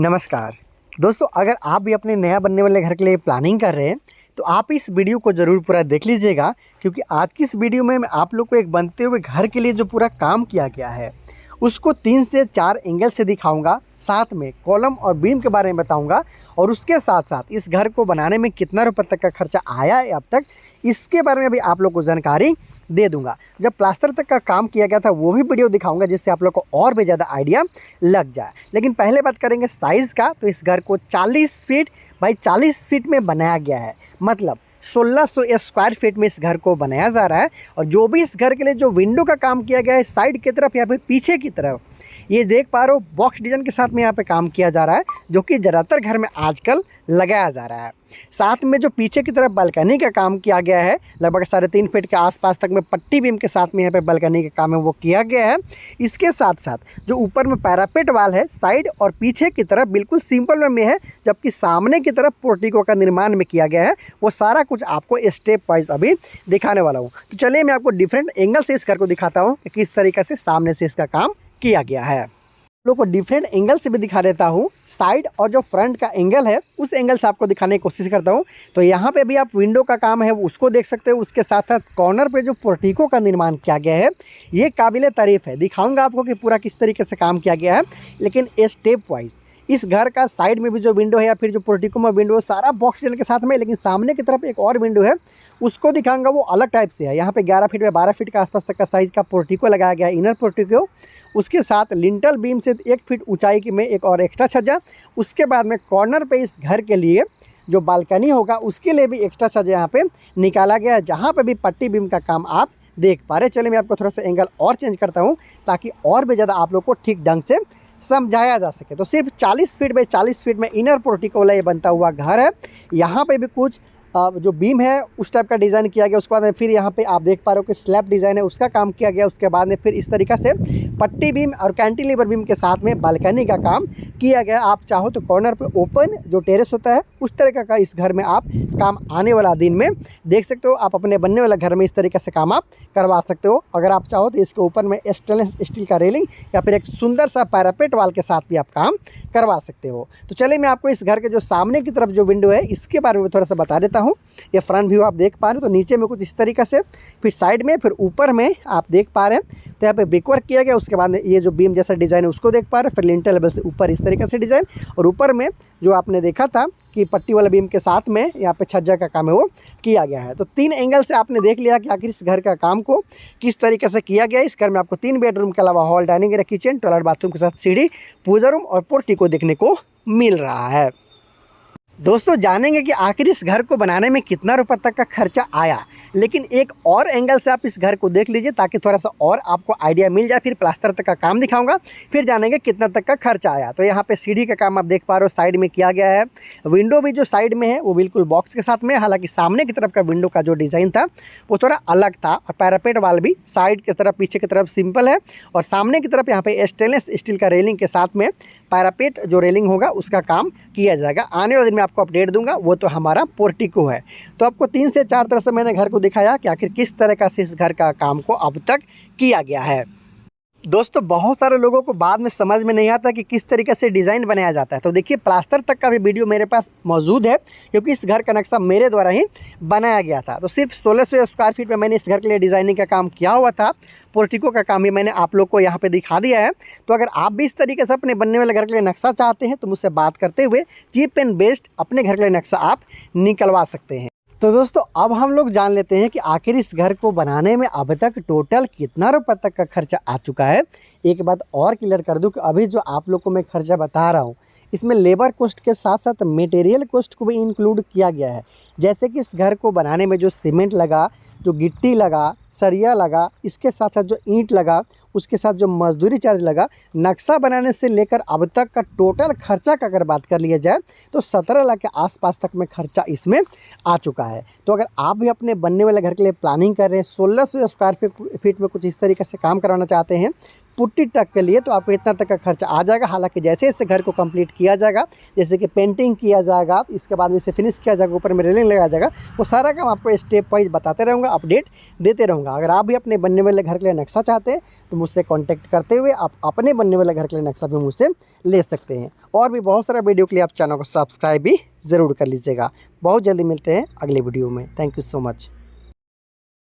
नमस्कार दोस्तों, अगर आप भी अपने नया बनने वाले घर के लिए प्लानिंग कर रहे हैं तो आप इस वीडियो को ज़रूर पूरा देख लीजिएगा, क्योंकि आज की इस वीडियो में मैं आप लोग को एक बनते हुए घर के लिए जो पूरा काम किया गया है उसको 3 से 4 एंगल से दिखाऊंगा। साथ में कॉलम और बीम के बारे में बताऊंगा और उसके साथ साथ इस घर को बनाने में कितना रुपये तक का खर्चा आया है अब तक, इसके बारे में भी आप लोग को जानकारी दे दूंगा। जब प्लास्टर तक का काम किया गया था वो भी वीडियो दिखाऊंगा, जिससे आप लोग को और भी ज़्यादा आइडिया लग जाए। लेकिन पहले बात करेंगे साइज़ का, तो इस घर को 40 फीट बाई 40 फीट में बनाया गया है, मतलब 1600 स्क्वायर फीट में इस घर को बनाया जा रहा है। और जो भी इस घर के लिए जो विंडो का काम किया गया है साइड की तरफ या फिर पीछे की तरफ, ये देख पा रहे हो बॉक्स डिजाइन के साथ में यहाँ पे काम किया जा रहा है, जो कि ज़्यादातर घर में आजकल लगाया जा रहा है। साथ में जो पीछे की तरफ बालकनी का काम किया गया है, लगभग 3.5 फीट के आसपास तक में पट्टी बीम के साथ में यहाँ पे बालकनी का काम है वो किया गया है। इसके साथ साथ जो ऊपर में पैरापेट वाल है साइड और पीछे की तरफ बिल्कुल सिंपल में है, जबकि सामने की तरफ पोर्टिको का निर्माण में किया गया है। वो सारा कुछ आपको स्टेप वाइज अभी दिखाने वाला हूँ। तो चलिए मैं आपको डिफरेंट एंगल से इस घर को दिखाता हूँ कि किस तरीके से सामने से इसका काम किया गया है। लोग को डिफरेंट एंगल से भी दिखा देता हूँ। साइड और जो फ्रंट का एंगल है उस एंगल से आपको दिखाने की कोशिश करता हूँ। तो यहाँ पे भी आप विंडो का काम है उसको देख सकते हो। उसके साथ साथ कॉर्नर पे जो पोर्टिको का निर्माण किया गया है ये काबिल तारीफ़ है। दिखाऊंगा आपको कि पूरा किस तरीके से काम किया गया है, लेकिन स्टेप वाइज। इस घर का साइड में भी जो विंडो है या फिर जो पोर्टिको में विंडो है सारा बॉक्स डिजाइन के साथ में, लेकिन सामने की तरफ एक और विंडो है उसको दिखाऊंगा, वो अलग टाइप से है। यहाँ पे 11 फीट में 12 फीट के आसपास तक का साइज़ का पोर्टिको लगाया गया है, इनर पोर्टिको। उसके साथ लिंटल बीम से 1 फीट ऊंचाई की में एक और एक्स्ट्रा छज्जा। उसके बाद में कॉर्नर पे इस घर के लिए जो बालकनी होगा उसके लिए भी एक्स्ट्रा छज्जा यहाँ पे निकाला गया है, जहाँ पे भी पट्टी बीम का काम आप देख पा रहे। चलिए मैं आपको थोड़ा सा एंगल और चेंज करता हूँ ताकि और भी ज़्यादा आप लोग को ठीक ढंग से समझाया जा सके। तो सिर्फ 40 फीट बाई 40 फीट में इनर पोर्टिको वाला ये बनता हुआ घर है। यहाँ पे भी कुछ जो बीम है उस टाइप का डिज़ाइन किया गया। उसके बाद में फिर यहाँ पे आप देख पा रहे हो कि स्लैब डिज़ाइन है उसका काम किया गया। उसके बाद में फिर इस तरीक़ा से पट्टी बीम और कैंटिलीवर बीम के साथ में बालकनी का काम किया गया। आप चाहो तो कॉर्नर पे ओपन जो टेरेस होता है उस तरीक़े का इस घर में आप काम आने वाला दिन में देख सकते हो। आप अपने बनने वाला घर में इस तरीके से काम आप करवा सकते हो। अगर आप चाहो तो इसके ऊपर में स्टेनलेस स्टील का रेलिंग या फिर एक सुंदर सा पैरापेट वाल के साथ भी आप काम करवा सकते हो। तो चलिए मैं आपको इस घर के जो सामने की तरफ जो विंडो है इसके बारे में थोड़ा सा बता देता हूँ। ये फ्रंट व्यू आप देख पा रहे हो, तो नीचे में कुछ इस तरीके से, फिर साइड में, फिर ऊपर में आप देख पा रहे हैं। तो यहाँ पे ब्रिकवर्क किया गया। उसके बाद ये जो बीम जैसा डिज़ाइन है उसको देख पा रहे हैं। फिर लिंटर लेवल से ऊपर इस तरीके से डिज़ाइन, और ऊपर में जो आपने देखा था कि पट्टी वाला बीम के साथ में यहाँ पे छज्जा का काम है वो किया गया है। तो 3 एंगल से आपने देख लिया कि आखिर इस घर का काम को किस तरीके से किया गया है। इस घर में आपको 3 बेडरूम के अलावा hall, dining area, kitchen, toilet, bathroom के साथ सीढ़ी, पूजा रूम और पोर्टिको देखने को मिल रहा है। दोस्तों जानेंगे कि आखिर इस घर को बनाने में कितना रुपये तक का खर्चा आया, लेकिन एक और एंगल से आप इस घर को देख लीजिए ताकि थोड़ा सा और आपको आइडिया मिल जाए। फिर प्लास्टर तक का काम दिखाऊंगा, फिर जानेंगे कितना तक का खर्चा आया। तो यहाँ पे सीढ़ी का काम आप देख पा रहे हो साइड में किया गया है। विंडो भी जो साइड में है वो बिल्कुल बॉक्स के साथ में, हालांकि सामने की तरफ का विंडो का जो डिज़ाइन था वो थोड़ा अलग था। और पैरापेट वाल भी साइड की तरफ पीछे की तरफ सिंपल है, और सामने की तरफ यहाँ पे स्टेनलेस स्टील का रेलिंग के साथ में पैरापेट जो रेलिंग होगा उसका काम किया जाएगा। आने वाले दिन में आपको अपडेट दूंगा। वो तो हमारा पोर्टिको है। तो आपको 3 से 4 तरह से मैंने घर को दिखाया कि आखिर किस तरह का इस घर का काम को अब तक किया गया है। दोस्तों बहुत सारे लोगों को बाद में समझ में नहीं आता कि किस तरीके से डिज़ाइन बनाया जाता है। तो देखिए प्लास्टर तक का भी वीडियो मेरे पास मौजूद है, क्योंकि इस घर का नक्शा मेरे द्वारा ही बनाया गया था। तो सिर्फ 1600 स्क्वायर फीट में मैंने इस घर के लिए डिज़ाइनिंग का काम किया हुआ था। पोर्टिको का काम भी मैंने आप लोग को यहाँ पे दिखा दिया है। तो अगर आप भी इस तरीके से अपने बनने वाले घर के लिए नक्शा चाहते हैं तो मुझसे बात करते हुए चीप एंड बेस्ट अपने घर के लिए नक्शा आप निकलवा सकते हैं। तो दोस्तों अब हम लोग जान लेते हैं कि आखिर इस घर को बनाने में अब तक टोटल कितना रुपये तक का खर्चा आ चुका है। एक बात और क्लियर कर दूं कि अभी जो आप लोग को मैं खर्चा बता रहा हूं इसमें लेबर कॉस्ट के साथ साथ मटेरियल कॉस्ट को भी इंक्लूड किया गया है। जैसे कि इस घर को बनाने में जो सीमेंट लगा, जो गिट्टी लगा, सरिया लगा, इसके साथ साथ जो ईंट लगा, उसके साथ जो मजदूरी चार्ज लगा, नक्शा बनाने से लेकर अब तक का टोटल खर्चा का अगर बात कर लिया जाए तो 17 लाख के आसपास तक में खर्चा इसमें आ चुका है। तो अगर आप भी अपने बनने वाले घर के लिए प्लानिंग कर रहे हैं, 1600 स्क्वायर फीट में कुछ इस तरीके से काम कराना चाहते हैं पुट्टी तक के लिए, तो आपको इतना तक का खर्चा आ जाएगा। हालांकि जैसे इस घर को कंप्लीट किया जाएगा, जैसे कि पेंटिंग किया जाएगा, इसके बाद इसे फिनिश किया जाएगा, ऊपर में रेलिंग लगाया जाएगा, वो सारा काम आपको स्टेप वाइज बताते रहूँगा, अपडेट देते रहूँगा। अगर आप भी अपने बनने वाले घर के लिए नक्शा चाहते हैं तो मुझसे कॉन्टैक्ट करते हुए आप अपने बनने वाले घर के लिए नक्शा भी मुझसे ले सकते हैं। और भी बहुत सारा वीडियो के लिए आप चैनल को सब्सक्राइब भी ज़रूर कर लीजिएगा। बहुत जल्दी मिलते हैं अगले वीडियो में। Thank you so much.